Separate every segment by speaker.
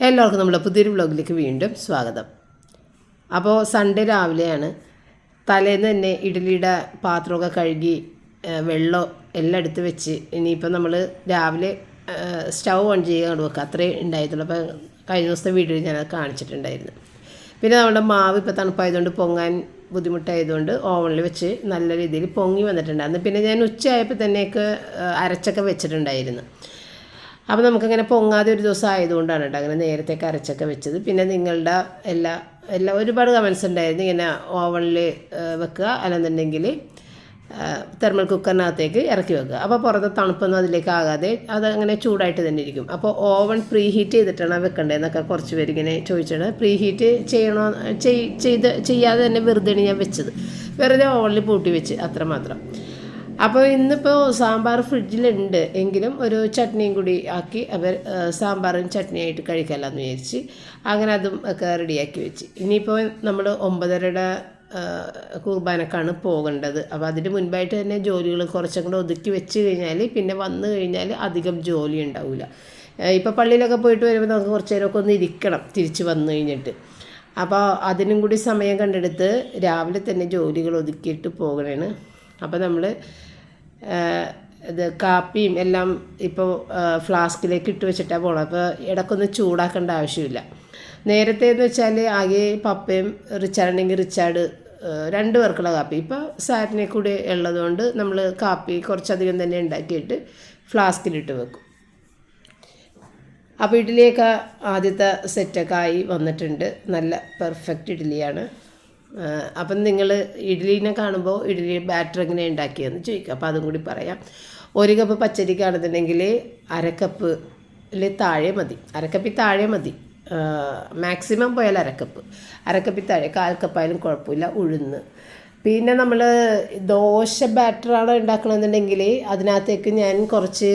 Speaker 1: എല്ലാവർക്കും നമ്മുടെ പുതിയൊരു വ്ലോഗിലേക്ക് വീണ്ടും സ്വാഗതം. അപ്പോൾ സൺഡേ രാവിലെയാണ്. തലേന്ന് തന്നെ ഇഡ്ഡലിയുടെ പാത്രമൊക്കെ കഴുകി വെള്ളം എല്ലാം എടുത്ത് വെച്ച് ഇനിയിപ്പോൾ നമ്മൾ രാവിലെ സ്റ്റൗ ഓൺ ചെയ്യാൻ വെക്കുക, അത്രേ ഉണ്ടായിരുന്നുള്ളൂ. അപ്പോൾ കഴിഞ്ഞ ദിവസത്തെ വീഡിയോ ഞാനത് കാണിച്ചിട്ടുണ്ടായിരുന്നു. പിന്നെ നമ്മുടെ മാവ് ഇപ്പോൾ തണുപ്പായതുകൊണ്ട് പൊങ്ങാൻ ബുദ്ധിമുട്ടായതുകൊണ്ട് ഓവനിൽ വെച്ച് നല്ല രീതിയിൽ പൊങ്ങി വന്നിട്ടുണ്ടായിരുന്നു. പിന്നെ ഞാൻ ഉച്ചയായപ്പോൾ തന്നെയൊക്കെ അരച്ചൊക്കെ വെച്ചിട്ടുണ്ടായിരുന്നു. അപ്പോൾ നമുക്കങ്ങനെ പൊങ്ങാതെ ഒരു ദിവസം ആയതുകൊണ്ടാണ് കേട്ടോ അങ്ങനെ നേരത്തേക്ക് അരച്ചൊക്കെ വെച്ചത്. പിന്നെ നിങ്ങളുടെ എല്ലാ ഒരുപാട് കമൻസ് ഉണ്ടായിരുന്നു, ഇങ്ങനെ ഓവനിൽ വെക്കുക അല്ലെന്നുണ്ടെങ്കിൽ തെർമൽ കുക്കറിനകത്തേക്ക് ഇറക്കി വെക്കുക. അപ്പോൾ പുറത്തെ തണുപ്പൊന്നും അതിലേക്ക് ആകാതെ അതങ്ങനെ ചൂടായിട്ട് തന്നെ ഇരിക്കും. അപ്പോൾ ഓവൻ പ്രീ ഹീറ്റ് ചെയ്തിട്ടാണ് വെക്കേണ്ടതെന്നൊക്കെ കുറച്ച് പേര് ഇങ്ങനെ ചോദിച്ചിട്ട്, പ്രീ ഹീറ്റ് ചെയ്യണോ ചെയ്യാതെ തന്നെ വെറുതെ ഞാൻ വെച്ചത്, വെറുതെ ഓവനിൽ പൂട്ടി വെച്ച് അത്രമാത്രം. അപ്പോൾ ഇന്നിപ്പോൾ സാമ്പാർ ഫ്രിഡ്ജിലുണ്ട് എങ്കിലും ഒരു ചട്നിയും കൂടി ആക്കി അവർ സാമ്പാറും ചട്നിയായിട്ട് കഴിക്കാമെന്ന് വിചാരിച്ച് അങ്ങനെ അതും ഒക്കെ റെഡിയാക്കി വെച്ച്. ഇനിയിപ്പോൾ നമ്മൾ 9:30 കുർബാനക്കാണ് പോകേണ്ടത്. അപ്പോൾ അതിന് മുൻപായിട്ട് തന്നെ ജോലികൾ കുറച്ചും കൂടെ ഒതുക്കി വെച്ച് കഴിഞ്ഞാൽ പിന്നെ വന്നു കഴിഞ്ഞാൽ അധികം ജോലി ഉണ്ടാവില്ല. ഇപ്പോൾ പള്ളിയിലൊക്കെ പോയിട്ട് വരുമ്പോൾ നമുക്ക് കുറച്ച് നേരമൊക്കെ ഒന്ന് ഇരിക്കണം തിരിച്ച് വന്നു കഴിഞ്ഞിട്ട്. അപ്പോൾ അതിനും കൂടി സമയം കണ്ടെടുത്ത് രാവിലെ തന്നെ ജോലികൾ ഒതുക്കിയിട്ട് പോകണേണ്. അപ്പോൾ നമ്മൾ ഇത് കാപ്പിയും എല്ലാം ഇപ്പോൾ ഫ്ലാസ്കിലേക്ക് ഇട്ട് വെച്ചിട്ടാണ് പോകണം. അപ്പോൾ ഇടയ്ക്കൊന്നും ചൂടാക്കേണ്ട ആവശ്യമില്ല. നേരത്തെ എന്ന് വെച്ചാൽ ആകെ പപ്പയും റിച്ചാർഡുണ്ടെങ്കിൽ റിച്ചാർഡ് 2 പേർക്കുള്ള കാപ്പി. ഇപ്പോൾ സാറ്റിനെ കൂടി ഉള്ളതുകൊണ്ട് നമ്മൾ കാപ്പി കുറച്ചധികം തന്നെ ഉണ്ടാക്കിയിട്ട് ഫ്ലാസ്കിലിട്ട് വെക്കും. അപ്പോൾ ഇഡ്ഡലിയൊക്കെ ആദ്യത്തെ സെറ്റൊക്കെ ആയി വന്നിട്ടുണ്ട്. നല്ല പെർഫെക്റ്റ് ഇഡ്ഡലിയാണ്. അപ്പം നിങ്ങൾ ഇഡ്ഡലിനെ കാണുമ്പോൾ ഇഡ്ഡലി ബാറ്റർ എങ്ങനെ ഉണ്ടാക്കിയെന്ന് ചോദിക്കുക. അപ്പോൾ അതും കൂടി പറയാം. 1 കപ്പ് പച്ചരിക്കാണെന്നുണ്ടെങ്കിൽ 1/2 കപ്പിൽ താഴെ മതി, 1/2 കപ്പിൽ താഴെ മതി. മാക്സിമം പോയാൽ 1/2 കപ്പ്, 1/2 കപ്പിൽ താഴെ 1/4 കപ്പായാലും കുഴപ്പമില്ല. ഉഴുന്ന്. പിന്നെ നമ്മൾ ദോശ ബാറ്ററാണ് ഉണ്ടാക്കണമെന്നുണ്ടെങ്കിൽ അതിനകത്തേക്ക് ഞാൻ കുറച്ച്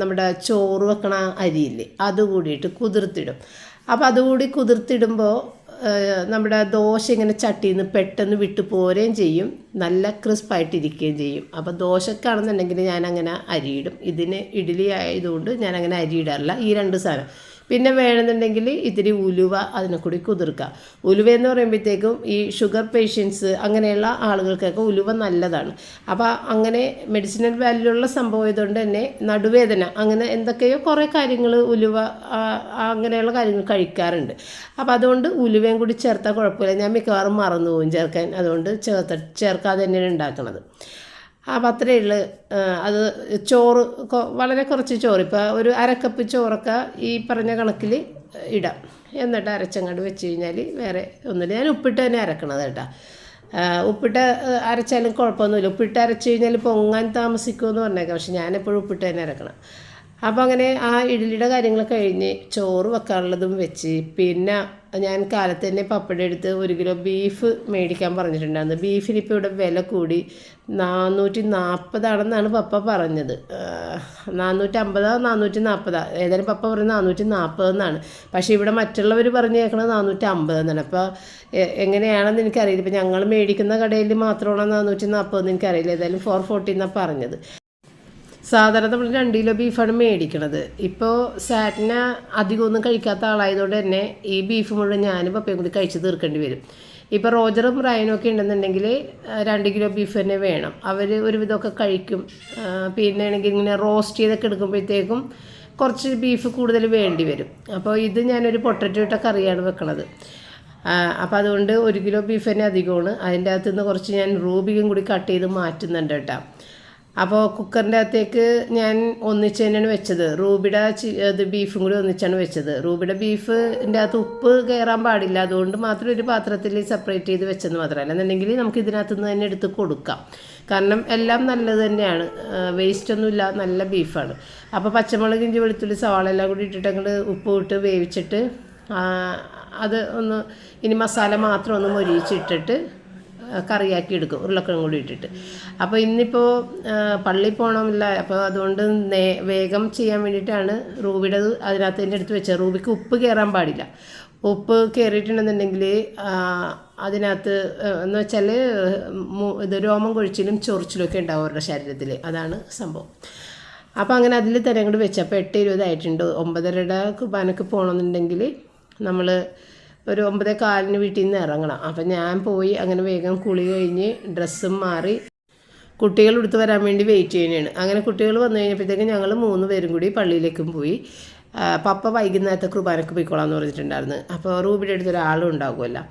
Speaker 1: നമ്മുടെ ചോറ് വെക്കണ അരിയില്ലേ അതുകൂടിയിട്ട് കുതിർത്തിടും. അപ്പോൾ അതുകൂടി കുതിർത്തിടുമ്പോൾ നമ്മുടെ ദോശ ഇങ്ങനെ ചട്ടിയിൽ നിന്ന് പെട്ടെന്ന് വിട്ടു പോരുകയും ചെയ്യും, നല്ല ക്രിസ്പായിട്ടിരിക്കുകയും ചെയ്യും. അപ്പോൾ ദോശക്കാണെന്നുണ്ടെങ്കിൽ ഞാനങ്ങനെ അരിയിടും. ഇതിന് ഇഡ്ഡലി ആയതുകൊണ്ട് ഞാനങ്ങനെ അരിയിടാറില്ല. ഈ 2 സാധനം. പിന്നെ വേണമെന്നുണ്ടെങ്കിൽ ഇത്തിരി ഉലുവ അതിനെ കൂടി കുതിർക്കുക. ഉലുവ എന്ന് പറയുമ്പോഴത്തേക്കും ഈ ഷുഗർ പേഷ്യൻസ് അങ്ങനെയുള്ള ആളുകൾക്കൊക്കെ ഉലുവ നല്ലതാണ്. അപ്പോൾ അങ്ങനെ മെഡിസിനൽ വാല്യൂ ഉള്ള സംഭവം ആയതുകൊണ്ട് തന്നെ നടുവേദന അങ്ങനെ എന്തൊക്കെയോ കുറേ കാര്യങ്ങൾ ഉലുവ അങ്ങനെയുള്ള കാര്യങ്ങൾ കഴിക്കാറുണ്ട്. അപ്പോൾ അതുകൊണ്ട് ഉലുവയും കൂടി ചേർത്താൽ കുഴപ്പമില്ല. ഞാൻ മിക്കവാറും മറന്നു പോകും ചേർക്കാൻ, അതുകൊണ്ട് ചേർക്കാതെ തന്നെയാണ് ഉണ്ടാക്കുന്നത്. അപ്പോൾ അത്രയേ ഉള്ളൂ. അത് ചോറ് വളരെ കുറച്ച് ചോറ്, ഇപ്പോൾ ഒരു 1/2 കപ്പ് ചോറൊക്കെ ഈ പറഞ്ഞ കണക്കിൽ ഇടാം. എന്നിട്ട് അരച്ചങ്ങോട്ട് വെച്ച് കഴിഞ്ഞാൽ വേറെ ഒന്നുമില്ല. ഞാൻ ഉപ്പിട്ട് തന്നെ അരക്കണത് കേട്ടോ. ഉപ്പിട്ട് അരച്ചാലും കുഴപ്പമൊന്നുമില്ല. ഉപ്പിട്ട് അരച്ച് കഴിഞ്ഞാൽ പൊങ്ങാൻ താമസിക്കുമെന്ന് പറഞ്ഞേക്കാം, പക്ഷെ ഞാനെപ്പോഴും ഉപ്പിട്ട് തന്നെ അരക്കണം. അപ്പോൾ അങ്ങനെ ആ ഇഡ്ഡലിയുടെ കാര്യങ്ങൾ കഴിഞ്ഞ് ചോറ് വെക്കാനുള്ളതും വെച്ച് പിന്നെ ഞാൻ കാലത്ത് തന്നെ പപ്പടം എടുത്ത് 1 കിലോ ബീഫ് മേടിക്കാൻ പറഞ്ഞിട്ടുണ്ടായിരുന്നു. ബീഫിന് ഇപ്പോൾ ഇവിടെ വില കൂടി 440 പപ്പ പറഞ്ഞത്. 450 440 ഏതായാലും പപ്പ പറഞ്ഞത് 440 എന്നാണ്. പക്ഷേ ഇവിടെ മറ്റുള്ളവർ പറഞ്ഞു കേൾക്കണത് 450 എന്നാണ്. അപ്പോൾ എങ്ങനെയാണെന്ന് എനിക്കറിയില്ല. ഇപ്പോൾ ഞങ്ങൾ മേടിക്കുന്ന കടയിൽ മാത്രമാണോ 440 എന്ന് എനിക്കറിയില്ല. ഏതായാലും 440 എന്നാണ് പറഞ്ഞത്. സാധാരണ നമ്മൾ 2 കിലോ ബീഫാണ് മേടിക്കണത്. ഇപ്പോൾ സാറ്റിന് അധികം ഒന്നും കഴിക്കാത്ത ആളായതുകൊണ്ട് തന്നെ ഈ ബീഫ് മുഴുവൻ ഞാനും പപ്പയും കൂടി കഴിച്ച് തീർക്കേണ്ടി വരും. ഇപ്പോൾ റോജറും റയനും ഒക്കെ ഉണ്ടെന്നുണ്ടെങ്കിൽ 2 കിലോ ബീഫ് തന്നെ വേണം. അവർ ഒരുവിധമൊക്കെ കഴിക്കും. പിന്നെ ആണെങ്കിൽ ഇങ്ങനെ റോസ്റ്റ് ചെയ്തൊക്കെ എടുക്കുമ്പോഴത്തേക്കും കുറച്ച് ബീഫ് കൂടുതൽ വേണ്ടി വരും. അപ്പോൾ ഇത് ഞാനൊരു പൊട്ടറ്റോ ഇട്ട കറിയാണ് വെക്കണത്. അപ്പോൾ അതുകൊണ്ട് 1 കിലോ ബീഫ് തന്നെ അധികമാണ്. അതിൻ്റെ അകത്തുനിന്ന് കുറച്ച് ഞാൻ റൂബിയും കൂടി കട്ട് ചെയ്ത് മാറ്റുന്നുണ്ട് കേട്ടോ. അപ്പോൾ കുക്കറിൻ്റെ അകത്തേക്ക് ഞാൻ ഒന്നിച്ച് തന്നെയാണ് വെച്ചത്. റൂബിയുടെ ഇത് ബീഫും കൂടി ഒന്നിച്ചാണ് വെച്ചത്. റൂബിയുടെ ബീഫിൻ്റെ അകത്ത് ഉപ്പ് കയറാൻ പാടില്ല, അതുകൊണ്ട് മാത്രം ഒരു പാത്രത്തിൽ സെപ്പറേറ്റ് ചെയ്ത് വെച്ചെന്ന് മാത്രമല്ല. എന്നുണ്ടെങ്കിൽ നമുക്ക് ഇതിനകത്ത് നിന്ന് തന്നെ എടുത്ത് കൊടുക്കാം. കാരണം എല്ലാം നല്ലത് തന്നെയാണ്, വേസ്റ്റൊന്നുമില്ല, നല്ല ബീഫാണ്. അപ്പോൾ പച്ചമുളക്, ഇഞ്ചി, വെളുത്തുള്ളി, സവാള എല്ലാം കൂടി ഇട്ടിട്ട് അങ്ങോട്ട് ഉപ്പ് ഇട്ട് വേവിച്ചിട്ട് അത് ഒന്ന് ഇനി മസാല മാത്രം ഒന്ന് മൊരിയിച്ചിട്ടിട്ട് കറിയാക്കി എടുക്കും, ഉരുളക്കിഴങ്ങ് കൂടി ഇട്ടിട്ട്. അപ്പോൾ ഇന്നിപ്പോൾ പള്ളിയിൽ പോകണമില്ല, അപ്പോൾ അതുകൊണ്ട് വേഗം ചെയ്യാൻ വേണ്ടിയിട്ടാണ് റൂബിയുടെ അതിനകത്ത് എൻ്റെ അടുത്ത് വെച്ചത്. റൂബിക്ക് ഉപ്പ് കയറാൻ പാടില്ല. ഉപ്പ് കയറിയിട്ടുണ്ടെന്നുണ്ടെങ്കിൽ അതിനകത്ത് എന്ന് വെച്ചാൽ ഇത് രോമം കൊഴിച്ചിലും ചൊറിച്ചിലും ഒക്കെ ഉണ്ടാവും അവരുടെ ശരീരത്തിൽ. അതാണ് സംഭവം. അപ്പോൾ അങ്ങനെ അതിൽ തന്നെ അങ്ങോട്ട് വെച്ച്. അപ്പോൾ 8:20 ആയിട്ടുണ്ട്. 9:30 കുർബാനക്ക് പോകണമെന്നുണ്ടെങ്കിൽ നമ്മൾ ഒരു 9:15 വീട്ടിൽ നിന്ന് ഇറങ്ങണം. അപ്പം ഞാൻ പോയി അങ്ങനെ വേഗം കുളി കഴിഞ്ഞ് ഡ്രസ്സും മാറി കുട്ടികൾ എടുത്ത് വരാൻ വേണ്ടി വെയിറ്റ് ചെയ്യുന്നതാണ്. അങ്ങനെ കുട്ടികൾ വന്നു കഴിഞ്ഞപ്പോഴത്തേക്കും ഞങ്ങൾ 3 പേരും കൂടി പള്ളിയിലേക്കും പോയി. പപ്പ വൈകുന്നേരത്തെ കുർബാനക്ക് പോയിക്കോളാമെന്ന് പറഞ്ഞിട്ടുണ്ടായിരുന്നു. അപ്പോൾ റൂബിയുടെ അടുത്ത് ഒരാളും ഉണ്ടാകുമല്ലോ.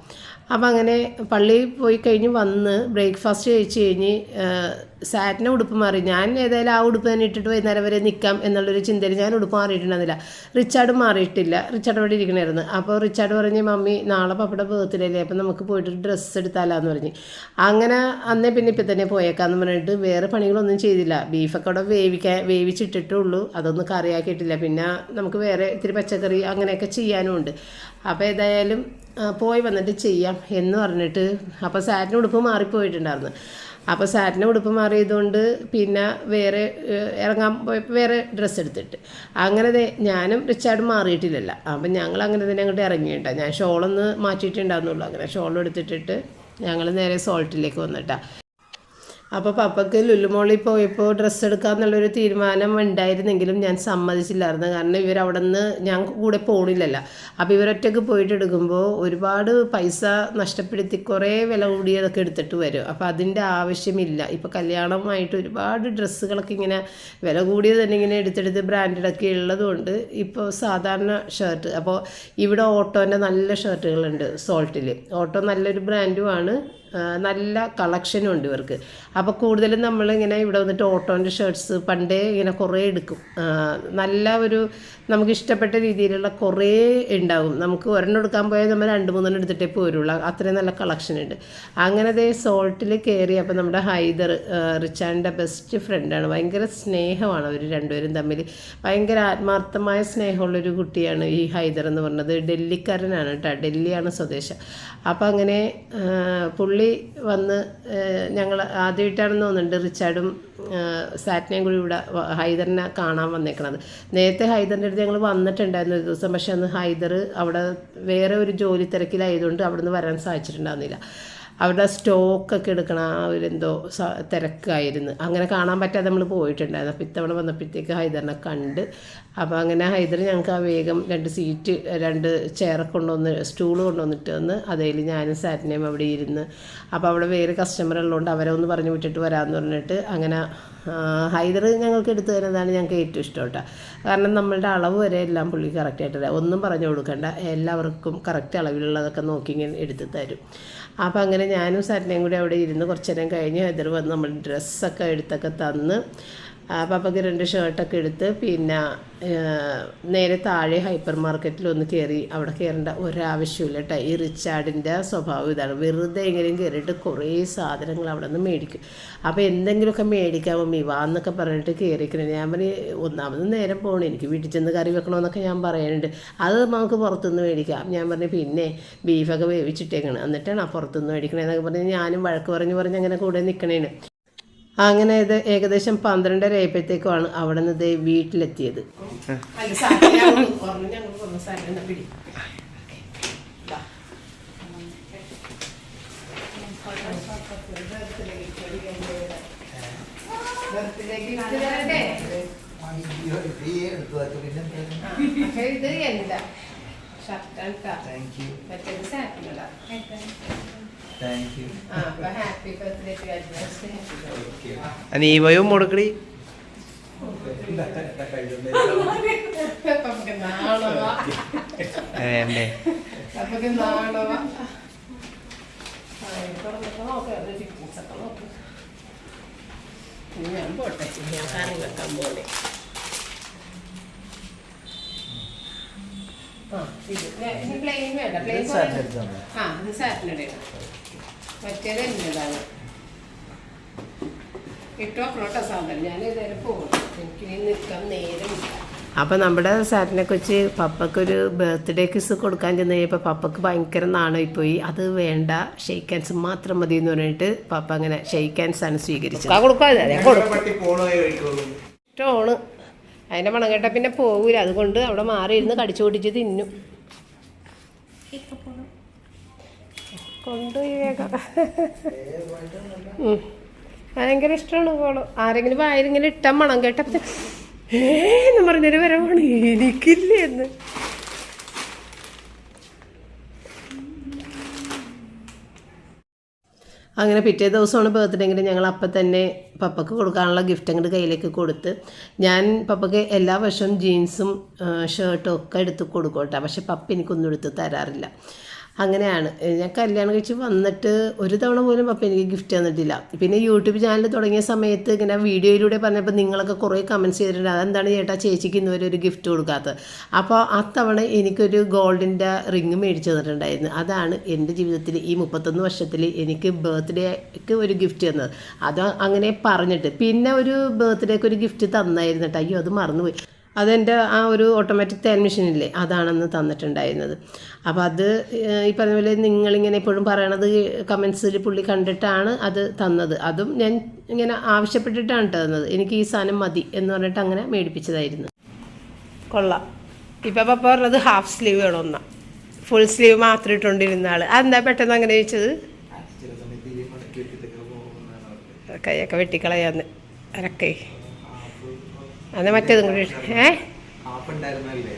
Speaker 1: അപ്പം അങ്ങനെ പള്ളിയിൽ പോയി കഴിഞ്ഞ് വന്ന് ബ്രേക്ക്ഫാസ്റ്റ് കഴിച്ച് കഴിഞ്ഞ് സാറ്റിനെ ഉടുപ്പ് മാറി. ഞാൻ ഏതായാലും ആ ഉടുപ്പ് തന്നെ ഇട്ടിട്ട് വൈകുന്നേരം വരെ നിൽക്കാം എന്നുള്ളൊരു ചിന്തയിൽ ഞാൻ ഉടുപ്പ് മാറിയിട്ടുണ്ടായിരുന്നില്ല. റിച്ചാർഡ് മാറിയിട്ടില്ല. റിച്ചാർഡ് അവിടെ ഇരിക്കണമായിരുന്നു. അപ്പോൾ റിച്ചാർഡ് പറഞ്ഞ് മമ്മി നാളെ പപ്പയുടെ ബർത്ത്ഡേ അല്ലേ, അപ്പം നമുക്ക് പോയിട്ട് ഡ്രസ്സ് എടുത്താലാന്ന് പറഞ്ഞ്. അങ്ങനെ അന്നേ പിന്നെ ഇപ്പം തന്നെ പോയേക്കാന്ന് പറഞ്ഞിട്ട് വേറെ പണികളൊന്നും ചെയ്തില്ല. ബീഫൊക്കെ അവിടെ വേവിച്ചിട്ടിട്ടുള്ളൂ, അതൊന്നും കറിയാക്കിയിട്ടില്ല. പിന്നെ നമുക്ക് വേറെ ഇത്തിരി പച്ചക്കറി അങ്ങനെയൊക്കെ ചെയ്യാനും ഉണ്ട്. അപ്പോൾ ഏതായാലും പോയി വന്നിട്ട് ചെയ്യാം എന്ന് പറഞ്ഞിട്ട് അപ്പോൾ സാറ്റിന് ഉടുപ്പ് മാറിപ്പോയിട്ടുണ്ടായിരുന്നു. അപ്പോൾ സാറ്റിന് ഉടുപ്പ് മാറിയതുകൊണ്ട് പിന്നെ വേറെ ഇറങ്ങാൻ പോയപ്പോൾ വേറെ ഡ്രസ്സ് എടുത്തിട്ട് അങ്ങനെ ഞാനും റിച്ചാർഡും മാറിയിട്ടില്ലല്ലോ. അപ്പം ഞങ്ങൾ അങ്ങനെ തന്നെ അങ്ങോട്ട് ഇറങ്ങിയിട്ടാണ്. ഞാൻ ഷോളൊന്ന് മാറ്റിയിട്ടുണ്ടായിരുന്നുള്ളൂ. അങ്ങനെ ഷോൾ എടുത്തിട്ടിട്ട് ഞങ്ങൾ നേരെ സോൾട്ടിലേക്ക് വന്നിട്ടാണ്. അപ്പോൾ പപ്പയ്ക്ക് ലുലുമോളിൽ പോയപ്പോൾ ഡ്രസ്സ് എടുക്കാമെന്നുള്ളൊരു തീരുമാനം ഉണ്ടായിരുന്നെങ്കിലും ഞാൻ സമ്മതിച്ചില്ലായിരുന്നു. കാരണം ഇവരവിടെ നിന്ന് ഞാൻ കൂടെ പോകണില്ലല്ലോ. അപ്പോൾ ഇവരൊറ്റയ്ക്ക് പോയിട്ട് എടുക്കുമ്പോൾ ഒരുപാട് പൈസ നഷ്ടപ്പെടുത്തി കുറേ വില കൂടിയതൊക്കെ എടുത്തിട്ട് വരും. അപ്പോൾ അതിൻ്റെ ആവശ്യമില്ല. ഇപ്പോൾ കല്യാണമായിട്ട് ഒരുപാട് ഡ്രസ്സുകളൊക്കെ ഇങ്ങനെ വില കൂടിയത് തന്നെ ഇങ്ങനെ എടുത്തെടുത്ത് ബ്രാൻഡഡൊക്കെ ഉള്ളതുകൊണ്ട് ഇപ്പോൾ സാധാരണ ഷർട്ട്. അപ്പോൾ ഇവിടെ ഓട്ടോൻ്റെ നല്ല ഷർട്ടുകളുണ്ട് സോൾട്ടിൽ. ഓട്ടോ നല്ലൊരു ബ്രാൻഡുമാണ്, നല്ല കളക്ഷനും ഉണ്ട് ഇവർക്ക്. അപ്പോൾ കൂടുതലും നമ്മളിങ്ങനെ ഇവിടെ വന്നിട്ട് ഓട്ടോൻ്റെ ഷർട്ട്സ് പണ്ടേ ഇങ്ങനെ കുറേ എടുക്കും. നല്ല ഒരു നമുക്ക് ഇഷ്ടപ്പെട്ട രീതിയിലുള്ള കുറേ ഉണ്ടാകും. നമുക്ക് ഒരെണ്ണം എടുക്കാൻ പോയാൽ നമ്മൾ 2-3 എടുത്തിട്ടേ പോരുള്ളൂ, അത്രയും നല്ല കളക്ഷൻ ഉണ്ട്. അങ്ങനെ സോൾട്ടിൽ കയറി. അപ്പോൾ നമ്മുടെ ഹൈദർ റിച്ചാർഡിൻ്റെ ബെസ്റ്റ് ഫ്രണ്ടാണ്. ഭയങ്കര സ്നേഹമാണ് അവർ രണ്ടുപേരും തമ്മിൽ. ഭയങ്കര ആത്മാർത്ഥമായ സ്നേഹമുള്ളൊരു കുട്ടിയാണ് ഈ ഹൈദർ എന്ന് പറഞ്ഞത്. ഡൽഹിക്കാരനാണ് കേട്ടോ, ഡൽഹിയാണ് സ്വദേശം. അപ്പോൾ അങ്ങനെ പുള്ളി വന്ന് ഞങ്ങൾ ആദ്യമായിട്ടാണെന്ന് തോന്നുന്നുണ്ട് റിച്ചാർഡും സാറ്റിനെയും കൂടി ഇവിടെ ഹൈദറിനെ കാണാൻ വന്നേക്കണത്. നേരത്തെ ഹൈദറിൻ്റെ അടുത്ത് ഞങ്ങൾ വന്നിട്ടുണ്ടായിരുന്നു ഒരു ദിവസം. പക്ഷെ അന്ന് ഹൈദർ അവിടെ വേറെ ഒരു ജോലി തിരക്കിലായതുകൊണ്ട് അവിടെ നിന്ന് വരാൻ സാധിച്ചിട്ടുണ്ടായിരുന്നില്ല. അവരുടെ സ്റ്റോക്കൊക്കെ എടുക്കണ അവരെന്തോ തിരക്കായിരുന്നു. അങ്ങനെ കാണാൻ പറ്റാതെ നമ്മൾ പോയിട്ടുണ്ടായിരുന്നു. അപ്പോൾ ഇത്തവണ വന്നപ്പോഴത്തേക്ക് ഹൈദറിനെ കണ്ട്. അപ്പോൾ അങ്ങനെ ഹൈദർ ഞങ്ങൾക്ക് ആ വേഗം 2 ചെയറൊക്കെ കൊണ്ടുവന്ന് സ്റ്റൂൾ കൊണ്ടുവന്നിട്ട് വന്ന് അതിൽ ഞാനും സാറ്റിനെയും അവിടെ ഇരുന്ന്. അപ്പോൾ അവിടെ വേറെ കസ്റ്റമർ ഉള്ളതുകൊണ്ട് അവരെ ഒന്ന് പറഞ്ഞു വിട്ടിട്ട് വരാമെന്ന് പറഞ്ഞിട്ട് അങ്ങനെ ഹൈദർ ഞങ്ങൾക്ക് എടുത്തു തരുന്നതാണ് ഞങ്ങൾക്ക് ഏറ്റവും ഇഷ്ടം കേട്ടോ. കാരണം നമ്മളുടെ അളവ് വരെ എല്ലാം പുള്ളി കറക്റ്റായിട്ട് ഒന്നും പറഞ്ഞു കൊടുക്കണ്ട, എല്ലാവർക്കും കറക്റ്റ് അളവിലുള്ളതൊക്കെ നോക്കി ഇങ്ങനെ എടുത്ത് തരും. അപ്പോൾ അങ്ങനെ ഞാനും സാറ്റിനെയും കൂടി അവിടെ ഇരുന്ന് കുറച്ച് നേരം കഴിഞ്ഞ് ഹൈദർ വന്ന് നമ്മൾ ഡ്രസ്സൊക്കെ എടുത്തൊക്കെ തന്ന് പപ്പയ്ക്ക് 2 ഷർട്ടൊക്കെ എടുത്ത് പിന്നെ നേരെ താഴെ ഹൈപ്പർ മാർക്കറ്റിലൊന്ന് കയറി. അവിടെ കയറേണ്ട ഒരാവശ്യമില്ല കേട്ടോ. ഈ റിച്ചാർഡിൻ്റെ സ്വഭാവം ഇതാണ്, വെറുതെ എങ്ങനെയും കയറിയിട്ട് കുറേ സാധനങ്ങൾ അവിടെ നിന്ന് മേടിക്കും. അപ്പോൾ എന്തെങ്കിലുമൊക്കെ മേടിക്കാൻ മമ്മി വാ എന്നൊക്കെ പറഞ്ഞിട്ട് കയറിക്കണേ. ഞാൻ പറഞ്ഞ് ഒന്നാമത് നേരം പോകണം, എനിക്ക് വീട്ടിൽ ചെന്ന് കറി വെക്കണമെന്നൊക്കെ ഞാൻ പറയുന്നുണ്ട്. അത് നമുക്ക് പുറത്തുനിന്ന് മേടിക്കാം. ഞാൻ പറഞ്ഞു പിന്നെ ബീഫൊക്കെ വേവിച്ചിട്ടേക്കണം, എന്നിട്ടാണ് ആ പുറത്തുനിന്ന് മേടിക്കണേ എന്നൊക്കെ പറഞ്ഞ് ഞാനും വഴക്ക് പറഞ്ഞ് അങ്ങനെ കൂടെ നിൽക്കണേന്. അങ്ങനെ ഇത് ഏകദേശം 12:30 ആയപ്പോഴത്തേക്കുമാണ് അവിടെ നിന്ന് വീട്ടിലെത്തിയത്.
Speaker 2: നീവയും മുടക്കടി വേണ്ടേ
Speaker 1: ഞാൻ പോട്ടെ, ഞാൻ കറി വെക്കാൻ പോലെ. പ്ലെയിൻ വേണ്ട, പ്ലെയിൻ ഇത് സാറ്റിനടെ മറ്റേത് എന്നതാണ് ഇട്ടോ ഫ്ലോട്ടോ സാധനം. ഞാൻ ഏതായാലും പോകണം, എനിക്കിനി നിൽക്കാൻ നേരമില്ല. അപ്പോൾ നമ്മുടെ സാറ്റിനെ കൊച്ച് പപ്പയ്ക്കൊരു ബർത്ത്ഡേ കിസ് കൊടുക്കാൻ ചെന്ന് കഴിഞ്ഞപ്പോൾ പപ്പയ്ക്ക് ഭയങ്കര നാണമായിപ്പോയി. അത് വേണ്ട, ഷെയ്ക്ക് ഹാൻഡ്സ് മാത്രം മതി എന്ന് പറഞ്ഞിട്ട് പപ്പ അങ്ങനെ ഷെയ്ക്ക് ഹാൻഡ്സാണ് സ്വീകരിച്ചത്. ടോണ് അതിൻ്റെ മണം കേട്ടാൽ പിന്നെ പോകൂല, അതുകൊണ്ട് അവിടെ മാറിയിരുന്ന് കടിച്ചു പൊട്ടിച്ച് തിന്നും. കൊണ്ടുപോയി വേഗം. ഭയങ്കര ഇഷ്ടമാണ് കോള്. ആരെങ്കിലും വായിലിങ്ങനെ ഇട്ടാൽ മണം കേട്ടപ്പോൾ എന്ന് പറഞ്ഞൊരു വരവാണ്, എനിക്കില്ല എന്ന്. അങ്ങനെ പിറ്റേ ദിവസമാണ് ബർത്ത്ഡേ എങ്കിലും ഞങ്ങൾ അപ്പം തന്നെ പപ്പക്ക് കൊടുക്കാനുള്ള ഗിഫ്റ്റ് അങ്ങോട്ട് കയ്യിലേക്ക് കൊടുത്ത്. ഞാൻ പപ്പക്ക് എല്ലാ വർഷവും ജീൻസും ഷർട്ടും ഒക്കെ എടുത്ത് കൊടുക്കും കേട്ടോ. പക്ഷെ പപ്പ എനിക്കൊന്നും എടുത്ത് തരാറില്ല. അങ്ങനെയാണ്. ഞാൻ കല്യാണം കഴിച്ച് വന്നിട്ട് ഒരു തവണ പോലും പപ്പ എനിക്ക് ഗിഫ്റ്റ് തന്നിട്ടില്ല. പിന്നെ യൂട്യൂബ് ചാനൽ തുടങ്ങിയ സമയത്ത് ഇങ്ങനെ വീഡിയോയിലൂടെ പറഞ്ഞപ്പോൾ നിങ്ങളൊക്കെ കുറേ കമൻറ്റ്സ് ചെയ്തിട്ടുണ്ട്, അതെന്താണ് ചേട്ടാ ചേച്ചിക്ക് ഇന്നുവരെ ഒരു ഗിഫ്റ്റ് കൊടുക്കാത്തത്. അപ്പോൾ അത്തവണ എനിക്കൊരു ഗോൾഡിൻ്റെ റിങ് മേടിച്ച് തന്നിട്ടുണ്ടായിരുന്നു. അതാണ് എൻ്റെ ജീവിതത്തിൽ ഈ 31 വർഷത്തിൽ എനിക്ക് ബർത്ത്ഡേക്ക് ഒരു ഗിഫ്റ്റ് തന്നത്. അത് അങ്ങനെ പറഞ്ഞിട്ട് പിന്നെ ഒരു ബർത്ത്ഡേക്ക് ഒരു ഗിഫ്റ്റ് തന്നായിരുന്നു കേട്ടോ. അയ്യോ അത് മറന്നുപോയി. അതെൻ്റെ ആ ഒരു ഓട്ടോമാറ്റിക് തേൻ മെഷീനില്ലേ, അതാണെന്ന് തന്നിട്ടുണ്ടായിരുന്നത്. അപ്പോൾ അത് ഈ പറഞ്ഞ പോലെ നിങ്ങളിങ്ങനെ എപ്പോഴും പറയണത് കമൻസിൽ പുള്ളി കണ്ടിട്ടാണ് അത് തന്നത്. അതും ഞാൻ ഇങ്ങനെ ആവശ്യപ്പെട്ടിട്ടാണ് തന്നത്. എനിക്ക് ഈ സാധനം മതി എന്ന് പറഞ്ഞിട്ട് അങ്ങനെ മേടിപ്പിച്ചതായിരുന്നു. കൊള്ളാം. ഇപ്പം പപ്പ പറഞ്ഞത് ഹാഫ് സ്ലീവ് വേണമെന്നാ, ഫുൾ സ്ലീവ് മാത്രം ഇട്ടുകൊണ്ടിരുന്ന ആൾ. അതെന്താ പെട്ടെന്ന് അങ്ങനെ ചോദിച്ചത്? കൈയൊക്കെ വെട്ടിക്കളയാന്ന് അരക്കൈ. അന്ന് മറ്റേതും കൂടി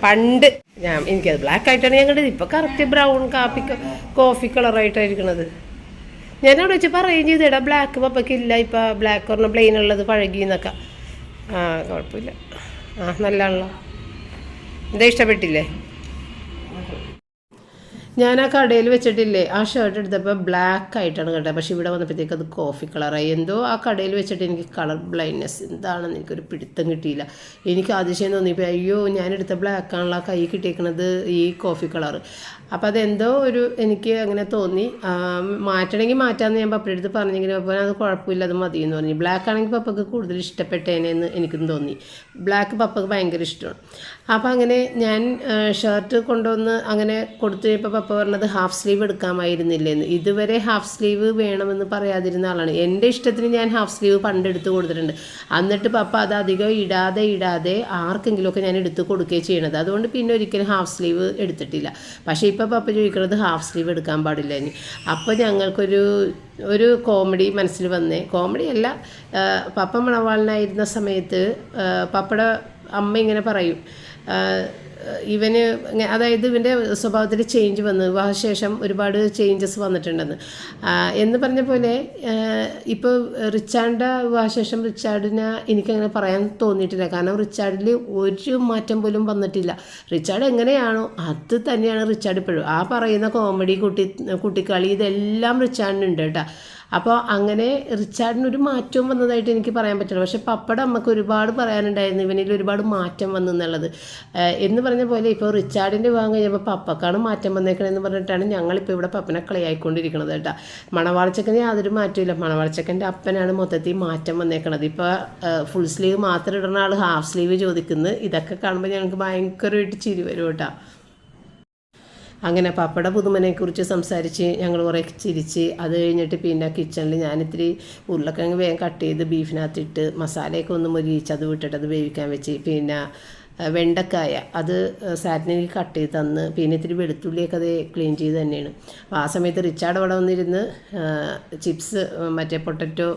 Speaker 1: പണ്ട് എനിക്കത് ബ്ലാക്ക് ആയിട്ടാണ് ഞാൻ കണ്ടത്. ഇപ്പം കറക്റ്റ് ബ്രൗൺ കോഫി കളറായിട്ടായിരിക്കണത്. ഞാനവിടെ വെച്ച് പറയുകയും ചെയ്തേടാ ബ്ലാക്ക് പപ്പയ്ക്കില്ല, ഇപ്പം ബ്ലാക്ക് പറഞ്ഞ പ്ലെയിൻ ഉള്ളത് പഴകിന്നൊക്കെ. കുഴപ്പമില്ല, നല്ലതാണല്ലോ. എന്താ ഇഷ്ടപ്പെട്ടില്ലേ? ഞാൻ ആ കടയിൽ വെച്ചിട്ടില്ലേ ആ ഷർട്ട് എടുത്തപ്പോൾ ബ്ലാക്ക് ആയിട്ടാണ് കേട്ടത്. പക്ഷേ ഇവിടെ വന്നപ്പോഴത്തേക്ക് അത് കോഫി കളറായി. എന്തോ ആ കടയിൽ വെച്ചിട്ട് എനിക്ക് കളർ ബ്ലൈൻഡ്നെസ് എന്താണെന്ന് എനിക്കൊരു പിടുത്തം കിട്ടിയില്ല. എനിക്ക് അതിശയം തോന്നിയപ്പോൾ അയ്യോ ഞാനെടുത്ത ബ്ലാക്കാണല്ലോ കൈ കിട്ടിയേക്കണത് ഈ കോഫി കളർ. അപ്പോൾ അതെന്തോ ഒരു എനിക്ക് അങ്ങനെ തോന്നി. മാറ്റണമെങ്കിൽ മാറ്റാമെന്ന് ഞാൻ പപ്പയുടെ അടുത്ത് പറഞ്ഞെങ്കിലും അപ്പോൾ അത് കുഴപ്പമില്ല, അത് മതി എന്ന് പറഞ്ഞു. ബ്ലാക്ക് ആണെങ്കിൽ പപ്പക്ക് കൂടുതൽ ഇഷ്ടപ്പെട്ടേനെന്ന് എനിക്കും തോന്നി. ബ്ലാക്ക് പപ്പക്ക് ഭയങ്കര ഇഷ്ടമാണ്. അപ്പോൾ അങ്ങനെ ഞാൻ ഷർട്ട് കൊണ്ടുവന്ന് അങ്ങനെ കൊടുത്തു കഴിഞ്ഞപ്പോൾ പപ്പ പറഞ്ഞത് ഹാഫ് സ്ലീവ് എടുക്കാമായിരുന്നില്ലെന്ന്. ഇതുവരെ ഹാഫ് സ്ലീവ് വേണമെന്ന് പറയാതിരുന്ന ആളാണ്. എൻ്റെ ഇഷ്ടത്തിന് ഞാൻ ഹാഫ് സ്ലീവ് പണ്ടെടുത്ത് കൊടുത്തിട്ടുണ്ട്. എന്നിട്ട് പപ്പ അത് അധികം ഇടാതെ ആർക്കെങ്കിലുമൊക്കെ ഞാൻ എടുത്ത് കൊടുക്കുകയും ചെയ്യണത്. അതുകൊണ്ട് പിന്നെ ഒരിക്കലും ഹാഫ് സ്ലീവ് എടുത്തിട്ടില്ല. പക്ഷേ ഇപ്പോൾ പപ്പ ചോദിക്കുന്നത് ഹാഫ് സ്ലീവ് എടുക്കാൻ പാടില്ല ഇനി. അപ്പോൾ ഞങ്ങൾക്കൊരു കോമഡി മനസ്സിൽ വന്നേ. കോമഡിയല്ല, പപ്പ മണവാളനായിരുന്ന സമയത്ത് പപ്പയുടെ അമ്മ ഇങ്ങനെ പറയും, ഇവന് അതായത് ഇവൻ്റെ സ്വഭാവത്തിൽ ചേഞ്ച് വന്നു, വിവാഹശേഷം ഒരുപാട് ചേഞ്ചസ് വന്നിട്ടുണ്ടെന്ന് എന്ന് പറഞ്ഞ പോലെ. ഇപ്പോൾ റിച്ചാർഡിൻ്റെ വിവാഹശേഷം റിച്ചാർഡിനെ എനിക്കങ്ങനെ പറയാൻ തോന്നിയിട്ടില്ല. കാരണം റിച്ചാർഡിൽ ഒരു മാറ്റം പോലും വന്നിട്ടില്ല. റിച്ചാർഡ് എങ്ങനെയാണോ അത് തന്നെയാണ് റിച്ചാർഡ് ഇപ്പോഴും. ആ പറയുന്ന കോമഡി കുട്ടിക്കളി ഇതെല്ലാം റിച്ചാർഡിനുണ്ട് കേട്ടോ. അപ്പോൾ അങ്ങനെ റിച്ചാർഡിനൊരു മാറ്റവും വന്നതായിട്ട് എനിക്ക് പറയാൻ പറ്റില്ല. പക്ഷേ പപ്പയുടെ അമ്മക്ക് ഒരുപാട് പറയാനുണ്ടായിരുന്നു ഇവനിൽ ഒരുപാട് മാറ്റം വന്നു എന്നുള്ളത്. എന്ന് പറഞ്ഞ പോലെ ഇപ്പോൾ റിച്ചാർഡിൻ്റെ വിവാഹം കഴിഞ്ഞപ്പോൾ പപ്പക്കാണ് മാറ്റം വന്നേക്കണമെന്ന് പറഞ്ഞിട്ടാണ് ഞങ്ങളിപ്പോൾ ഇവിടെ പപ്പനെ കളിയായിക്കൊണ്ടിരിക്കണത് കേട്ടോ. മണവാളച്ചക്കന് യാതൊരു മാറ്റമില്ല. മണവാളച്ചക്കൻ്റെ അപ്പനാണ് മൊത്തത്തിൽ മാറ്റം വന്നേക്കണത്. ഇപ്പോൾ ഫുൾ സ്ലീവ് മാത്രം ഇടുന്ന ആൾ ഹാഫ് സ്ലീവ് ചോദിക്കുന്നത്. ഇതൊക്കെ കാണുമ്പോൾ ഞങ്ങൾക്ക് ഭയങ്കരമായിട്ട് ചിരി വരും കേട്ടോ. അങ്ങനെ പപ്പയുടെ പുതുമനെക്കുറിച്ച് സംസാരിച്ച് ഞങ്ങൾ കുറേ ചിരിച്ച് അത് കഴിഞ്ഞിട്ട് പിന്നെ കിച്ചണിൽ ഞാനിത്തിരി ഉരുളക്കിഴങ്ങ് വേഗം കട്ട് ചെയ്ത് ബീഫിനകത്തിട്ട് മസാലയൊക്കെ ഒന്ന് മുരിച്ച് അത് വിട്ടിട്ട് അത് വേവിക്കാൻ വെച്ച്. പിന്നെ വെണ്ടക്കായ അത് സാറ്റിനിൽ കട്ട് ചെയ്ത് തന്ന്. പിന്നെ ഇത്തിരി വെളുത്തുള്ളിയൊക്കെ അത് ക്ലീൻ ചെയ്ത് തന്നെയാണ്. അപ്പോൾ ആ സമയത്ത് റിച്ചാർഡ് അവിടെ വന്നിരുന്ന് ചിപ്സ് മറ്റേ പൊട്ടറ്റോ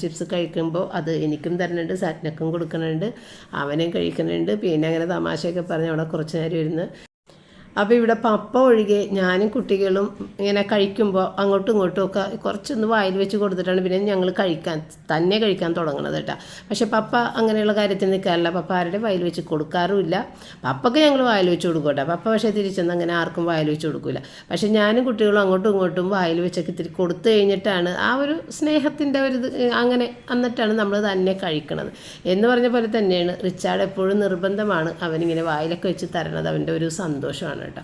Speaker 1: ചിപ്സ് കഴിക്കുമ്പോൾ അത് എനിക്കും തരുന്നുണ്ട്, സാറ്റിനൊക്കെ കൊടുക്കുന്നുണ്ട്, അവനെയും കഴിക്കുന്നുണ്ട്. പിന്നെ അങ്ങനെ തമാശയൊക്കെ പറഞ്ഞ് അവിടെ കുറച്ച് നേരം ഇരുന്ന്. അപ്പോൾ ഇവിടെ പപ്പ ഒഴികെ ഞാനും കുട്ടികളും ഇങ്ങനെ കഴിക്കുമ്പോൾ അങ്ങോട്ടും ഇങ്ങോട്ടും ഒക്കെ കുറച്ചൊന്ന് വായിൽ വെച്ച് കൊടുത്തിട്ടാണ് പിന്നെ ഞങ്ങൾ തന്നെ കഴിക്കാൻ തുടങ്ങുന്നത് കേട്ടോ. പക്ഷേ പപ്പ അങ്ങനെയുള്ള കാര്യത്തിൽ നിൽക്കാറില്ല. പപ്പ ആരുടെ വായിൽ വെച്ച് കൊടുക്കാറുമില്ല. പപ്പക്ക് ഞങ്ങൾ വായിൽ വെച്ച് കൊടുക്കും കേട്ടോ. പപ്പ പക്ഷേ തിരിച്ചൊന്നും അങ്ങനെ ആർക്കും വായിൽ വെച്ച് കൊടുക്കില്ല. പക്ഷേ ഞാനും കുട്ടികളും അങ്ങോട്ടും ഇങ്ങോട്ടും വായിൽ വെച്ചൊക്കെ ഇത്തിരി കൊടുത്തു കഴിഞ്ഞിട്ടാണ് ആ ഒരു സ്നേഹത്തിൻ്റെ ഒരു ഇത് അങ്ങനെ എന്നിട്ടാണ് നമ്മൾ തന്നെ കഴിക്കണത്. എന്ന് പറഞ്ഞ പോലെ തന്നെയാണ് റിച്ചാർഡ് എപ്പോഴും നിർബന്ധമാണ് അവനിങ്ങനെ വായിലൊക്കെ വെച്ച് തരണത്. അവൻ്റെ ഒരു സന്തോഷമാണ് കേട്ടോ.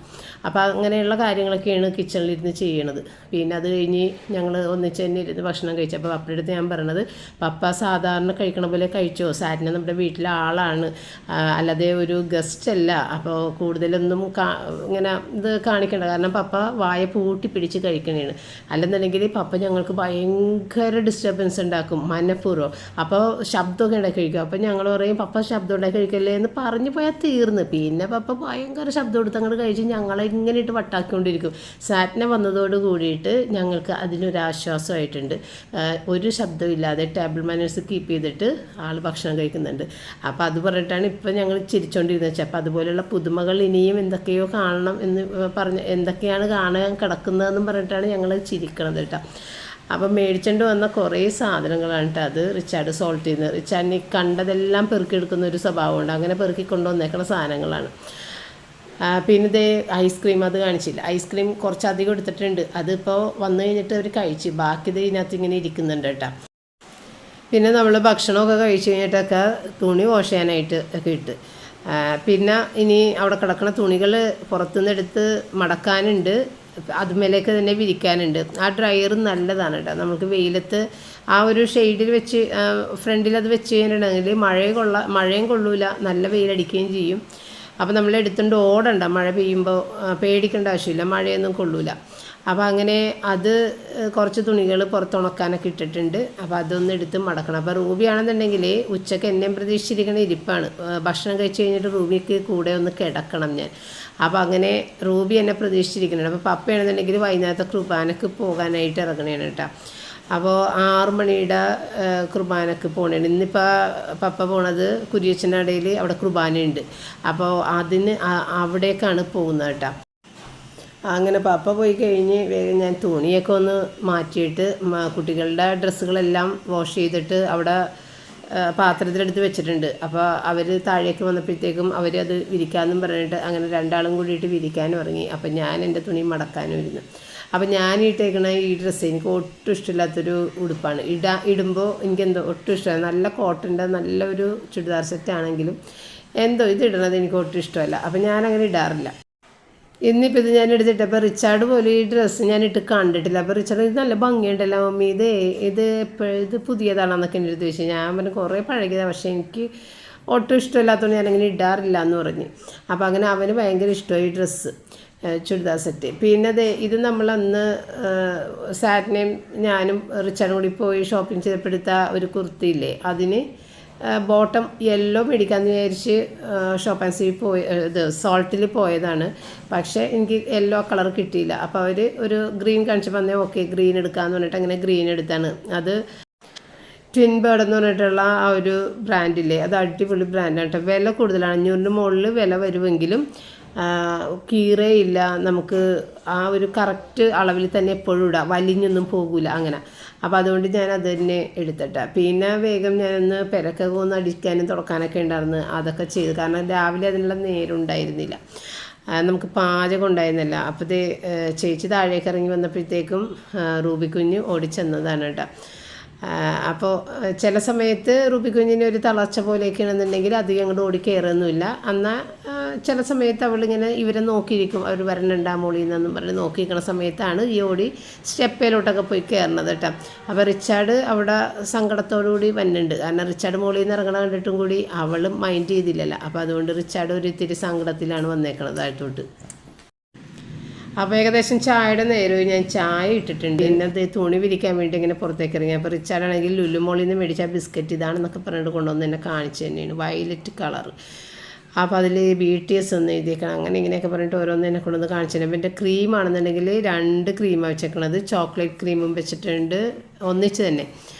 Speaker 1: അപ്പോൾ അങ്ങനെയുള്ള കാര്യങ്ങളൊക്കെയാണ് കിച്ചണിലിരുന്ന് ചെയ്യണത്. പിന്നെ അത് കഴിഞ്ഞ് ഞങ്ങൾ ഒന്നിച്ച് തന്നെ ഇരുന്ന് ഭക്ഷണം കഴിച്ചപ്പോൾ പപ്പയുടെ അടുത്ത് ഞാൻ പറയണത്, പപ്പ സാധാരണ കഴിക്കണ പോലെ കഴിച്ചോ, സാറ്റിന് നമ്മുടെ വീട്ടിലെ ആളാണ്, അല്ലാതെ ഒരു ഗസ്റ്റ് അല്ല. അപ്പോൾ കൂടുതലൊന്നും ഇങ്ങനെ ഇത് കാണിക്കേണ്ട. കാരണം പപ്പ വായ പൂട്ടി പിടിച്ച് കഴിക്കണേണ്. അല്ലെന്നുണ്ടെങ്കിൽ പപ്പ ഞങ്ങൾക്ക് ഭയങ്കര ഡിസ്റ്റർബൻസ് ഉണ്ടാക്കും മനഃപൂർവ്വം. അപ്പോൾ ശബ്ദമൊക്കെ ഉണ്ടാക്കി കഴിക്കും. അപ്പോൾ ഞങ്ങൾ പറയും പപ്പ ശബ്ദം ഉണ്ടാക്കി കഴിക്കല്ലേ എന്ന് പറഞ്ഞു പോയാൽ തീർന്ന്. പിന്നെ പപ്പ ഭയങ്കര ശബ്ദം എടുത്ത് അങ്ങോട്ട് കഴിച്ച് ഞങ്ങളെ ഇങ്ങനെ ഇട്ട് വട്ടാക്കിക്കൊണ്ടിരിക്കും. സാറ്റ്ന വന്നതോട് കൂടിയിട്ട് ഞങ്ങൾക്ക് അതിനൊരാശ്വാസമായിട്ടുണ്ട്. ഒരു ശബ്ദമില്ലാതെ ടേബിൾ മാനേഴ്സ് കീപ്പ് ചെയ്തിട്ട് ആൾ ഭക്ഷണം കഴിക്കുന്നുണ്ട്. അപ്പോൾ അത് പറഞ്ഞിട്ടാണ് ഇപ്പം ഞങ്ങൾ ചിരിച്ചുകൊണ്ടിരുന്നത് വെച്ചാൽ. അപ്പോൾ അതുപോലെയുള്ള പുതുമകൾ ഇനിയും എന്തൊക്കെയോ കാണണം എന്ന് പറഞ്ഞ് എന്തൊക്കെയാണ് കാണാൻ കിടക്കുന്നതെന്നും പറഞ്ഞിട്ടാണ് ഞങ്ങൾ ചിരിക്കണത് കേട്ടോ. അപ്പം മേടിച്ചുകൊണ്ട് വന്ന കുറേ സാധനങ്ങളാണ് കേട്ടോ. അത് റിച്ചാർഡ് സോൾട്ട് ചെയ്യുന്നത്. റിച്ചാർഡിന് കണ്ടതെല്ലാം പെറുക്കിയെടുക്കുന്ന ഒരു സ്വഭാവമുണ്ട്. അങ്ങനെ പെറുക്കി കൊണ്ടുവന്നേക്കുന്ന സാധനങ്ങളാണ്. പിന്നെ ഇതേ ഐസ്ക്രീം അത് കാണിച്ചില്ല. ഐസ്ക്രീം കുറച്ചധികം എടുത്തിട്ടുണ്ട്. അതിപ്പോൾ വന്നു കഴിഞ്ഞിട്ട് അവർ കഴിച്ച് ബാക്കി ഇത് ഇതിനകത്ത് ഇങ്ങനെ ഇരിക്കുന്നുണ്ട് കേട്ടോ. പിന്നെ നമ്മൾ ഭക്ഷണമൊക്കെ കഴിച്ച് കഴിഞ്ഞിട്ടൊക്കെ തുണി വാഷ് ചെയ്യാനായിട്ട് ഒക്കെ ഇട്ട് പിന്നെ ഇനി അവിടെ കിടക്കുന്ന തുണികൾ പുറത്തുനിന്ന് എടുത്ത് മടക്കാനുണ്ട്. അതുമേലേക്ക് തന്നെ വിരിക്കാനുണ്ട്. ആ ഡ്രയർ നല്ലതാണ് കേട്ടോ. നമുക്ക് വെയിലത്ത് ആ ഒരു ഷെയ്ഡിൽ വെച്ച് ഫ്രണ്ടിൽ അത് വെച്ച് കഴിഞ്ഞിട്ടുണ്ടെങ്കിൽ മഴയും കൊള്ളൂല, നല്ല വെയിലടിക്കുകയും ചെയ്യും. അപ്പോൾ നമ്മൾ എടുത്തുകൊണ്ട് ഓടണ്ട, മഴ പെയ്യുമ്പോൾ പേടിക്കേണ്ട ആവശ്യമില്ല, മഴയൊന്നും കൊള്ളൂല. അപ്പോൾ അങ്ങനെ അത് കുറച്ച് തുണികൾ പുറത്തുണക്കാനൊക്കെ ഇട്ടിട്ടുണ്ട്. അപ്പോൾ അതൊന്ന് എടുത്ത് മടക്കണം. അപ്പോൾ റൂബിയാണെന്നുണ്ടെങ്കിൽ ഉച്ചയ്ക്ക് എന്നെ പ്രതീക്ഷിച്ചിരിക്കുന്ന ഇരിപ്പാണ്. ഭക്ഷണം കഴിച്ച് കഴിഞ്ഞിട്ട് റൂബിക്ക് കൂടെ ഒന്ന് കിടക്കണം ഞാൻ. അപ്പോൾ അങ്ങനെ റൂബി എന്നെ പ്രതീക്ഷിച്ചിരിക്കുന്നുണ്ട്. അപ്പോൾ പപ്പയാണെന്നുണ്ടെങ്കിൽ വൈകുന്നേരത്തെ കുർബാനക്ക് പോകാനായിട്ട് ഇറങ്ങണേണ് കേട്ടോ. അപ്പോൾ 6 മണിയുടെ കുർബാനക്ക് പോകണേണ്. ഇന്നിപ്പോൾ പപ്പ പോണത് കുരിയച്ചൻ്റെ ഇടയിൽ അവിടെ കുർബാനയുണ്ട്. അപ്പോൾ അതിന് അവിടേക്കാണ് പോകുന്നത് കേട്ടോ. അങ്ങനെ പപ്പ പോയി കഴിഞ്ഞ് വേഗം ഞാൻ തുണിയൊക്കെ ഒന്ന് മാറ്റിയിട്ട് കുട്ടികളുടെ ഡ്രസ്സുകളെല്ലാം വാഷ് ചെയ്തിട്ട് അവിടെ പാത്രത്തിലെടുത്ത് വെച്ചിട്ടുണ്ട്. അപ്പോൾ അവർ താഴേക്ക് വന്നപ്പോഴത്തേക്കും അവരത് വിരിക്കാമെന്നും പറഞ്ഞിട്ട് അങ്ങനെ രണ്ടാളും കൂടിയിട്ട് വിരിക്കാനും ഇറങ്ങി. അപ്പം ഞാൻ എൻ്റെ തുണി മടക്കാനും ഇരുന്നു. അപ്പം ഞാൻ ഇട്ടേക്കണ ഈ ഡ്രസ്സ് എനിക്ക് ഒട്ടും ഇഷ്ടമില്ലാത്തൊരു ഉടുപ്പാണ്. ഇടുമ്പോൾ എനിക്കെന്തോ ഒട്ടും ഇഷ്ടമല്ല. നല്ല കോട്ടൻ്റെ നല്ലൊരു ചുരിദാർ സെറ്റാണെങ്കിലും എന്തോ ഇതിടണത് എനിക്ക് ഒട്ടും ഇഷ്ടമല്ല. അപ്പം ഞാനങ്ങനെ ഇടാറില്ല. ഇന്നിപ്പോൾ ഇത് ഞാൻ എടുത്തിട്ടപ്പോൾ റിച്ചാർഡ് പോലെ ഈ ഡ്രസ്സ് ഞാനിട്ട് കണ്ടിട്ടില്ല. അപ്പോൾ റിച്ചാർഡ് ഇത് നല്ല ഭംഗിയുണ്ടല്ലോ മമ്മി, ഇത് പുതിയതാണെന്നൊക്കെ എൻ്റെ അടുത്ത് ചോദിച്ചു. ഞാൻ പറഞ്ഞു കുറേ പഴകിയതാണ്, പക്ഷേ എനിക്ക് ഒട്ടും ഇഷ്ടമില്ലാത്തതുകൊണ്ട് ഞാനങ്ങനെ ഇടാറില്ല എന്ന് പറഞ്ഞ്. അപ്പോൾ അങ്ങനെ അവന് ഭയങ്കര ഇഷ്ടമായി ഈ ഡ്രസ്സ് ചുരിദാർ സെറ്റ്. പിന്നെ ഇത് നമ്മളന്ന് സാറ്റിനെയും ഞാനും റിച്ചാർഡും കൂടി പോയി ഷോപ്പിംഗ് ചെയ്തപ്പെടുത്ത ഒരു കുർത്തിയില്ലേ, അതിന് ബോട്ടം യെല്ലോ മേടിക്കാമെന്ന് വിചാരിച്ച് ഷോപ്പ് ആൻഡ് സീ സോൾട്ടിൽ പോയതാണ്. പക്ഷേ എനിക്ക് യെല്ലോ കളർ കിട്ടിയില്ല. അപ്പോൾ അവർ ഒരു ഗ്രീൻ കാണിച്ച് പറഞ്ഞാൽ ഓക്കെ ഗ്രീൻ എടുക്കാമെന്ന് പറഞ്ഞിട്ട് അങ്ങനെ ഗ്രീൻ എടുത്താണ്. അത് ട്വിൻ ബേർഡ് എന്ന് പറഞ്ഞിട്ടുള്ള ആ ഒരു ബ്രാൻഡില്ലേ, അത് അടിപൊളി ബ്രാൻഡാണ് കേട്ടോ. വില കൂടുതലാണ്, 500 മുകളിൽ വില വരുമെങ്കിലും കീറയില്ല. നമുക്ക് ആ ഒരു കറക്റ്റ് അളവിൽ തന്നെ എപ്പോഴും ഇടാം, വലിഞ്ഞൊന്നും പോകില്ല അങ്ങനെ. അപ്പോൾ അതുകൊണ്ട് ഞാൻ അത് തന്നെ എടുത്തിട്ടാ. പിന്നെ വേഗം ഞാനൊന്ന് പെരക്കൊക്കെ ഒന്ന് അടിക്കാനും തുടക്കാനൊക്കെ ഉണ്ടായിരുന്നു. അതൊക്കെ ചെയ്തു, കാരണം രാവിലെ അതിനുള്ള നേരം ഉണ്ടായിരുന്നില്ല, നമുക്ക് പാചകം ഉണ്ടായിരുന്നില്ല. അപ്പോൾ ചേച്ചി താഴേക്ക് ഇറങ്ങി വന്നപ്പോഴത്തേക്കും റൂബി കുഞ്ഞ് ഓടിച്ചെന്നതാണ് കേട്ടോ. അപ്പോൾ ചില സമയത്ത് റൂബി കുഞ്ഞിന് ഒരു തളർച്ച പോലെയൊക്കെയാണെന്നുണ്ടെങ്കിൽ അധികം അങ്ങോട്ട് ഓടി കയറൊന്നുമില്ല. എന്നാൽ ചില സമയത്ത് അവളിങ്ങനെ ഇവരെ നോക്കിയിരിക്കും, അവർ വരണുണ്ടാ മോളിൽ നിന്നെന്നും പറഞ്ഞ് നോക്കിയിരിക്കുന്ന സമയത്താണ് ഈ ഓടി സ്റ്റെപ്പയിലോട്ടൊക്കെ പോയി കയറണത് കേട്ടോ. അപ്പോൾ റിച്ചാർഡ് അവിടെ സങ്കടത്തോടുകൂടി വന്നിട്ടുണ്ട്, കാരണം റിച്ചാർഡ് മോളിൽ നിന്ന് ഇറങ്ങണ കണ്ടിട്ടും കൂടി അവളും മൈൻഡ് ചെയ്തില്ലല്ലോ. അപ്പോൾ അതുകൊണ്ട് റിച്ചാർഡ് ഒരു ഇത്തിരി സങ്കടത്തിലാണ് വന്നേക്കണത് താഴത്തോട്ട്. അപ്പോൾ ഏകദേശം ചായയുടെ നേരവും ഞാൻ ചായ ഇട്ടിട്ടുണ്ട്. പിന്നെ അത് തുണി വിരിക്കാൻ വേണ്ടി ഇങ്ങനെ പുറത്തേക്ക് ഇറങ്ങി. അപ്പോൾ റിച്ചാർഡാണെങ്കിൽ ലുലുമോളിൽ നിന്ന് മേടിച്ച ബിസ്ക്കറ്റ് ഇതാണെന്നൊക്കെ പറഞ്ഞിട്ട് കൊണ്ടുവന്ന് എന്നെ കാണിച്ചു തന്നെയാണ്, വയലറ്റ് കളർ. അപ്പോൾ അതിൽ BTS ഒന്ന് എഴുതിയേക്കണം, അങ്ങനെ ഇങ്ങനെയൊക്കെ പറഞ്ഞിട്ട് ഓരോന്ന് എന്നെ കൊണ്ടുവന്ന് കാണിച്ചു തന്നെ. അപ്പോൾ എൻ്റെ ക്രീമാണെന്നുണ്ടെങ്കിൽ 2 ക്രീമാണ് വെച്ചേക്കണത്. ചോക്ലേറ്റ് ക്രീമും വെച്ചിട്ടുണ്ട് ഒന്നിച്ച് തന്നെ,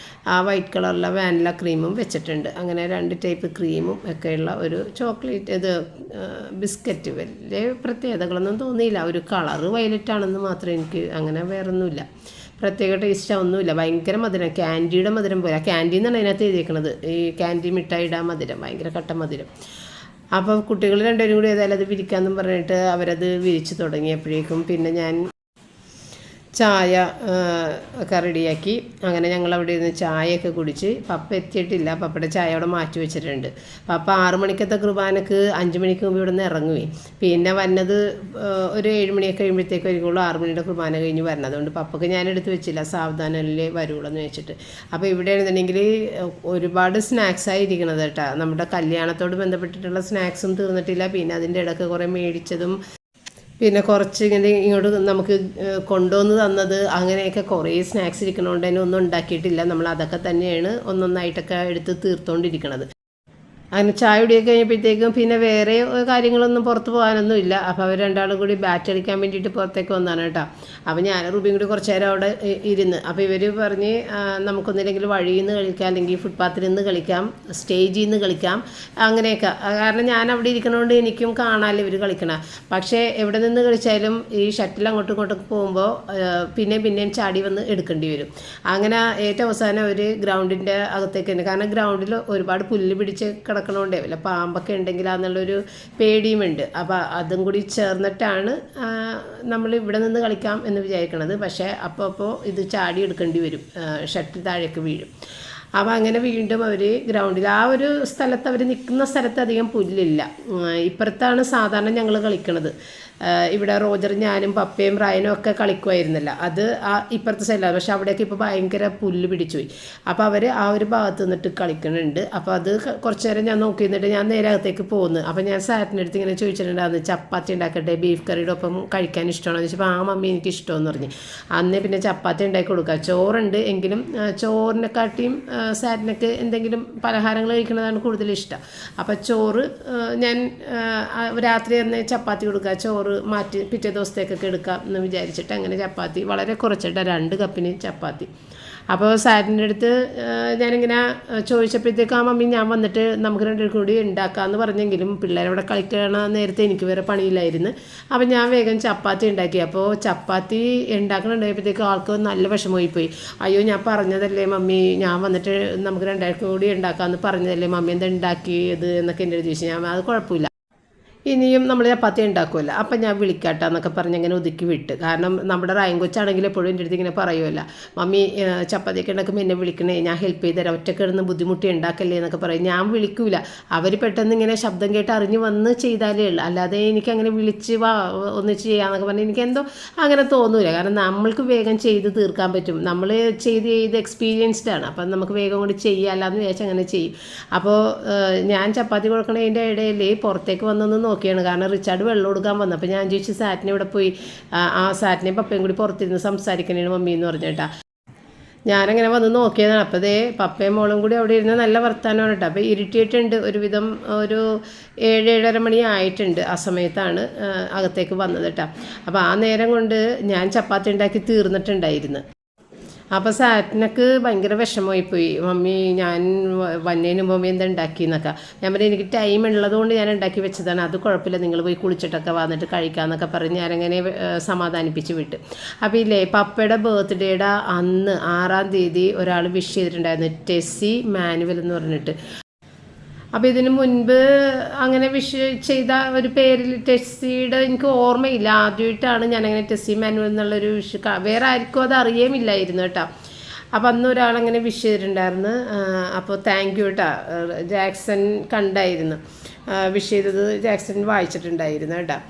Speaker 1: ആ വൈറ്റ് കളറുള്ള വാനില ക്രീമും വെച്ചിട്ടുണ്ട്. അങ്ങനെ 2 ടൈപ്പ് ക്രീമും ഒക്കെയുള്ള ഒരു ചോക്ലേറ്റ് ബിസ്ക്കറ്റ്. വലിയ പ്രത്യേകതകളൊന്നും തോന്നിയില്ല. ഒരു കളറ് വയലറ്റ് ആണെന്ന് മാത്രമേ എനിക്ക്, അങ്ങനെ വേറൊന്നുമില്ല, പ്രത്യേക ടേസ്റ്റ് ഒന്നുമില്ല. ഭയങ്കര മധുരം, ക്യാൻഡിയുടെ മധുരം പോലെ. ക്യാൻഡി എന്നാണ് അതിനകത്ത് എഴുതിയേക്കുന്നത്, ഈ ക്യാൻഡി മിഠായിയുടെ മധുരം, ഭയങ്കര കട്ട മധുരം. അപ്പോൾ കുട്ടികൾ 2 പേരും കൂടി ഏതായാലും അത് വിരിക്കാമെന്നും പറഞ്ഞിട്ട് അവരത് വിരിച്ച് തുടങ്ങിയപ്പോഴേക്കും പിന്നെ ഞാൻ ചായ ഒക്കെ റെഡിയാക്കി. അങ്ങനെ ഞങ്ങൾ അവിടെ ഇരുന്ന് ചായയൊക്കെ കുടിച്ച്. പപ്പ എത്തിയിട്ടില്ല, പപ്പയുടെ ചായ അവിടെ മാറ്റി വെച്ചിട്ടുണ്ട്. പപ്പ 6 മണിക്കത്തെ കുർബാനക്ക് 5 മണിക്ക് മുമ്പ് ഇവിടെ നിന്ന് ഇറങ്ങുകയെ. പിന്നെ വന്നത് ഒരു 7 മണിയൊക്കെ കഴിയുമ്പോഴത്തേക്കും ആയിരിക്കുള്ളൂ 6 മണിയുടെ കുർബാന കഴിഞ്ഞ് വരണം. അതുകൊണ്ട് പപ്പക്ക് ഞാൻ എടുത്ത് വെച്ചില്ല, സാവധാനല്ലേ വരുള്ളൂ എന്ന് വെച്ചിട്ട്. അപ്പോൾ ഇവിടെയാണെന്നുണ്ടെങ്കിൽ ഒരുപാട് സ്നാക്സായി ഇരിക്കണത് കേട്ടോ. നമ്മുടെ കല്യാണത്തോട് ബന്ധപ്പെട്ടിട്ടുള്ള സ്നാക്സും തീർന്നിട്ടില്ല. പിന്നെ അതിൻ്റെ ഇടയ്ക്ക് കുറേ മേടിച്ചതും പിന്നെ കുറച്ച് ഇങ്ങോട്ട് നമുക്ക് കൊണ്ടുവന്ന് തന്നത്, അങ്ങനെയൊക്കെ കുറേ സ്നാക്സ് ഇരിക്കണോണ്ട് തന്നെ ഒന്നും ഉണ്ടാക്കിയിട്ടില്ല. നമ്മൾ അതൊക്കെ തന്നെയാണ് ഒന്നൊന്നായിട്ടൊക്കെ എടുത്ത് തീർത്തുകൊണ്ടിരിക്കണത്. അങ്ങനെ ചായ കുടിയൊക്കെ കഴിഞ്ഞപ്പോഴത്തേക്കും പിന്നെ വേറെ കാര്യങ്ങളൊന്നും പുറത്ത് പോകാനൊന്നും ഇല്ല. അപ്പോൾ അവർ രണ്ടാളും കൂടി ബാറ്റ് കളിക്കാൻ വേണ്ടിയിട്ട് പുറത്തേക്ക് വന്നതാണ് കേട്ടോ. അപ്പോൾ ഞാൻ റൂബിയും കൂടി കുറച്ച് നേരം അവിടെ ഇരുന്ന്. അപ്പോൾ ഇവർ പറഞ്ഞ് നമുക്കൊന്നില്ലെങ്കിൽ വഴിയിൽ നിന്ന് കളിക്കാം, അല്ലെങ്കിൽ ഫുട്പാത്തിൽ നിന്ന് കളിക്കാം, സ്റ്റേജിൽ നിന്ന് കളിക്കാം, അങ്ങനെയൊക്കെ. കാരണം ഞാൻ അവിടെ ഇരിക്കണോണ്ട് എനിക്കും കാണാമല്ലോ ഇവർ കളിക്കണം. പക്ഷേ എവിടെ നിന്ന് കളിച്ചാലും ഈ ഷട്ടിൽ അങ്ങോട്ടും ഇങ്ങോട്ടൊക്കെ പോകുമ്പോൾ പിന്നെയും ചാടി വന്ന് എടുക്കേണ്ടി വരും. അങ്ങനെ ഏറ്റവും അവസാനം ഒരു ഗ്രൗണ്ടിൻ്റെ അകത്തേക്ക് തന്നെ, കാരണം ഗ്രൗണ്ടിൽ ഒരുപാട് പുല്ല് പിടിച്ച് കിടക്കണോണ്ടേ വല്ല പാമ്പൊക്കെ ഉണ്ടെങ്കിലാന്നുള്ളൊരു പേടിയുമുണ്ട്. അപ്പോൾ അതും കൂടി ചേർന്നിട്ടാണ് നമ്മൾ ഇവിടെ നിന്ന് കളിക്കാം എന്ന് വിചാരിക്കണത്. പക്ഷേ അപ്പോൾ ഇത് ചാടി എടുക്കേണ്ടി വരും, ഷട്ടിൽ താഴേക്ക് വീഴും. അപ്പോൾ അങ്ങനെ വീണ്ടും അവർ ഗ്രൗണ്ടിൽ ആ ഒരു സ്ഥലത്ത് അവർ നിൽക്കുന്ന സ്ഥലത്ത് അധികം പുല്ലില്ല. ഇപ്പുറത്താണ് സാധാരണ ഞങ്ങൾ കളിക്കണത്. ഇവിടെ റോജർ, ഞാനും പപ്പയും റായനും ഒക്കെ കളിക്കുമായിരുന്നില്ല. അത് ഇപ്പുറത്തെ സൈഡിലാണ്. പക്ഷെ അവിടെയൊക്കെ ഇപ്പോൾ ഭയങ്കര പുല്ല് പിടിച്ചുപോയി. അപ്പോൾ അവർ ആ ഒരു ഭാഗത്ത് നിന്നിട്ട് കളിക്കുന്നുണ്ട്. അപ്പോൾ അത് കുറച്ച് നേരം ഞാൻ നോക്കി നിന്നിട്ട് ഞാൻ നേരെ അകത്തേക്ക് പോകുന്നു. അപ്പോൾ ഞാൻ സാറ്റിൻ്റെ അടുത്ത് ഇങ്ങനെ ചോദിച്ചിട്ടുണ്ടായിരുന്നു, ചപ്പാത്തി ഉണ്ടാക്കട്ടെ, ബീഫ് കറിയുടെ ഒപ്പം കഴിക്കാൻ ഇഷ്ടമാണെന്ന് ചോദിച്ചപ്പോൾ ആ മമ്മി എനിക്ക് ഇഷ്ടമെന്ന് പറഞ്ഞു. അന്നേ പിന്നെ ചപ്പാത്തി ഉണ്ടാക്കി കൊടുക്കുക. ചോറുണ്ട് എങ്കിലും ചോറിനെക്കാട്ടിയും സാറ്റിനൊക്കെ എന്തെങ്കിലും പലഹാരങ്ങൾ കഴിക്കുന്നതാണ് കൂടുതൽ ഇഷ്ടം. അപ്പോൾ ചോറ് ഞാൻ രാത്രി തന്നെ ചപ്പാത്തി കൊടുക്കുക, ചോറ് മാറ്റി പിറ്റേ ദിവസത്തേക്കൊക്കെ എടുക്കാം എന്ന് വിചാരിച്ചിട്ട് അങ്ങനെ ചപ്പാത്തി വളരെ കുറച്ചിട്ട് 2 കപ്പിന് ചപ്പാത്തി. അപ്പോൾ സാറ്റിൻ്റെ അടുത്ത് ഞാനിങ്ങനെ ചോദിച്ചപ്പോഴത്തേക്കും ആ മമ്മി ഞാൻ വന്നിട്ട് നമുക്ക് 2 കൂടി ഉണ്ടാക്കാമെന്ന് പറഞ്ഞെങ്കിലും പിള്ളേരവിടെ കളിക്കണ നേരത്തെ എനിക്ക് വേറെ പണിയില്ലായിരുന്നു. അപ്പോൾ ഞാൻ വേഗം ചപ്പാത്തി ഉണ്ടാക്കി. അപ്പോൾ ചപ്പാത്തി ഉണ്ടാക്കണുണ്ടായപ്പോഴത്തേക്കും ആൾക്ക് നല്ല വിഷമമായി പോയി. അയ്യോ ഞാൻ പറഞ്ഞതല്ലേ മമ്മി, ഞാൻ വന്നിട്ട് നമുക്ക് 2 കൂടി ഉണ്ടാക്കാമെന്ന് പറഞ്ഞതല്ലേ മമ്മി, എന്താ ഉണ്ടാക്കിയത് എന്നൊക്കെ എൻ്റെ അടുത്ത് ചോദിച്ചു. ഞാൻ അത് കുഴപ്പമില്ല, ഇനിയും നമ്മൾ ചപ്പാത്തി ഉണ്ടാക്കുമല്ലോ, അപ്പം ഞാൻ വിളിക്കാട്ടോ എന്നൊക്കെ പറഞ്ഞ് അങ്ങനെ ഒതുക്കി വിട്ട്. കാരണം നമ്മുടെ റായം കൊച്ചാണെങ്കിൽ എപ്പോഴും എൻ്റെ അടുത്ത് ഇങ്ങനെ പറയുമല്ലോ, മമ്മി ചപ്പാത്തിയൊക്കെ ഉണ്ടാക്കുമ്പോൾ എന്നെ വിളിക്കണേ, ഞാൻ ഹെൽപ്പ് ചെയ്ത് തരാം, ഒറ്റയ്ക്ക് കിടന്ന് ബുദ്ധിമുട്ടി ഉണ്ടാക്കല്ലേ എന്നൊക്കെ പറയും. ഞാൻ വിളിക്കൂല, അവർ പെട്ടെന്ന് ഇങ്ങനെ ശബ്ദം കേട്ട് അറിഞ്ഞ് വന്ന് ചെയ്താലേ ഉള്ളൂ. അല്ലാതെ എനിക്കങ്ങനെ വിളിച്ച് ഒന്നിച്ച് ചെയ്യാമെന്നൊക്കെ പറഞ്ഞാൽ എനിക്കെന്തോ അങ്ങനെ തോന്നൂല. കാരണം നമ്മൾക്ക് വേഗം ചെയ്ത് തീർക്കാൻ പറ്റും, നമ്മൾ ചെയ്ത് എക്സ്പീരിയൻസ്ഡ് ആണ്. അപ്പം നമുക്ക് വേഗം കൂടി ചെയ്യാമല്ലാന്ന് വിചാരിച്ച് അങ്ങനെ ചെയ്യും. അപ്പോൾ ഞാൻ ചപ്പാത്തി കൊടുക്കണതിൻ്റെ ഇടയിൽ പുറത്തേക്ക് വന്നൊന്ന് നോക്കിയാണ്. കാരണം റിച്ചാർഡ് വെള്ളം കൊടുക്കാൻ വന്നു. അപ്പോൾ ഞാൻ ചോദിച്ചു സാറ്റിനെ ഇവിടെ പോയി, ആ സാറ്റിനെയും പപ്പയും കൂടി പുറത്തിരുന്ന് സംസാരിക്കണേണ് മമ്മി എന്ന് പറഞ്ഞിട്ടാ. ഞാനങ്ങനെ വന്ന് നോക്കിയതാണ്. അപ്പോൾ അതേ പപ്പയും മോളും കൂടി അവിടെ ഇരുന്ന് നല്ല വർത്താനമാണ് കേട്ടോ. അപ്പോൾ ഇരുട്ടിയിട്ടുണ്ട്, ഒരുവിധം ഒരു 7-7:30 മണി ആയിട്ടുണ്ട്. ആ സമയത്താണ് അകത്തേക്ക് വന്നത് കേട്ടോ. അപ്പോൾ ആ നേരം കൊണ്ട് ഞാൻ ചപ്പാത്തി ഉണ്ടാക്കി തീർന്നിട്ടുണ്ടായിരുന്നു. അപ്പോൾ സാറ്റിനക്ക് ഭയങ്കര വിഷമമായിപ്പോയി, മമ്മി ഞാൻ വന്നതിന് മമ്മി എന്താ ഉണ്ടാക്കിയെന്നൊക്കെ. ഞാൻ പറഞ്ഞു എനിക്ക് ടൈം ഉള്ളതുകൊണ്ട് ഞാൻ ഉണ്ടാക്കി വെച്ചതാണ്, അത് കുഴപ്പമില്ല, നിങ്ങൾ പോയി കുളിച്ചിട്ടൊക്കെ വന്നിട്ട് കഴിക്കാമെന്നൊക്കെ പറഞ്ഞ് ഞാനങ്ങനെ സമാധാനിപ്പിച്ച് വിട്ട്. അപ്പോൾ ഇല്ലേ പപ്പയുടെ ബർത്ത്ഡേയുടെ അന്ന് 6-ാം തീയതി ഒരാൾ വിഷ് ചെയ്തിട്ടുണ്ടായിരുന്നു, ടെസ്സി മാനുവൽ എന്ന് പറഞ്ഞിട്ട്. അപ്പോൾ ഇതിന് മുൻപ് അങ്ങനെ വിഷ് ചെയ്ത ഒരു പേരിൽ ടെസ്സിയുടെ എനിക്ക് ഓർമ്മയില്ല. ആദ്യമായിട്ടാണ് ഞാനങ്ങനെ ടെസ്സി മാനുവൽ എന്നുള്ളൊരു വിഷ്, വേറെ ആർക്കും അത് അറിയുമില്ലായിരുന്നു കേട്ടോ. അപ്പോൾ അന്ന് ഒരാളങ്ങനെ വിഷ് ചെയ്തിട്ടുണ്ടായിരുന്നു. അപ്പോൾ താങ്ക് യു കേട്ടോ. ജാക്സൺ കണ്ടായിരുന്നു വിഷ് ചെയ്തത്, ജാക്സൺ വായിച്ചിട്ടുണ്ടായിരുന്നു കേട്ടോ.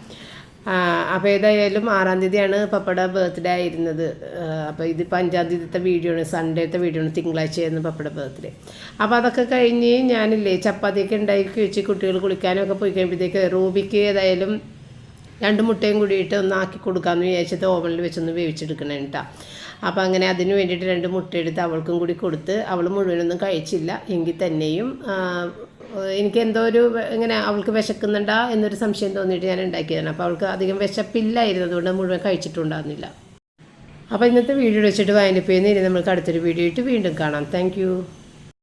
Speaker 1: അപ്പോൾ ഏതായാലും 6-ാം തീയതിയാണ് പപ്പയുടെ ബർത്ത്ഡേ ആയിരുന്നത്. അപ്പോൾ ഇതിപ്പോൾ 5-ാം തീയതിത്തെ വീഡിയോ ആണ്, സൺഡേത്തെ വീഡിയോ ആണ്, തിങ്കളാഴ്ചയായിരുന്നു പപ്പയുടെ ബർത്ത്ഡേ. അപ്പോൾ അതൊക്കെ കഴിഞ്ഞ് ഞാനില്ലേ ചപ്പാത്തിയൊക്കെ ഉണ്ടാക്കി വെച്ച് കുട്ടികൾ കുളിക്കാനൊക്കെ പോയി കഴിയുമ്പോഴത്തേക്ക് റൂബിക്ക് ഏതായാലും 2 മുട്ടയും കൂടിയിട്ട് ഒന്നാക്കി കൊടുക്കാമെന്ന് വിചാരിച്ചത് ഓവനിൽ വെച്ചൊന്ന് വേവിച്ചെടുക്കണം കേട്ടോ. അപ്പോൾ അങ്ങനെ അതിന് വേണ്ടിയിട്ട് 2 മുട്ട എടുത്ത് അവൾക്കും കൂടി കൊടുത്ത്, അവൾ മുഴുവനൊന്നും കഴിച്ചില്ല എങ്കിൽ തന്നെയും എനിക്ക് എന്തോ ഒരു ഇങ്ങനെ അവൾക്ക് വിശക്കുന്നുണ്ടാ എന്നൊരു സംശയം തോന്നിയിട്ട് ഞാൻ ഉണ്ടാക്കിയതാണ്. അപ്പോൾ അവൾക്ക് അധികം വിശപ്പില്ലായിരുന്നു, അതുകൊണ്ട് മുഴുവൻ കഴിച്ചിട്ടുണ്ടാകുന്നില്ല. അപ്പോൾ ഇന്നത്തെ വീഡിയോ വെച്ചിട്ട് വൈൻഡപ്പ് ചെയ്യുന്നതിന് നമ്മൾക്ക് അടുത്തൊരു വീഡിയോ ആയിട്ട് വീണ്ടും കാണാം. താങ്ക്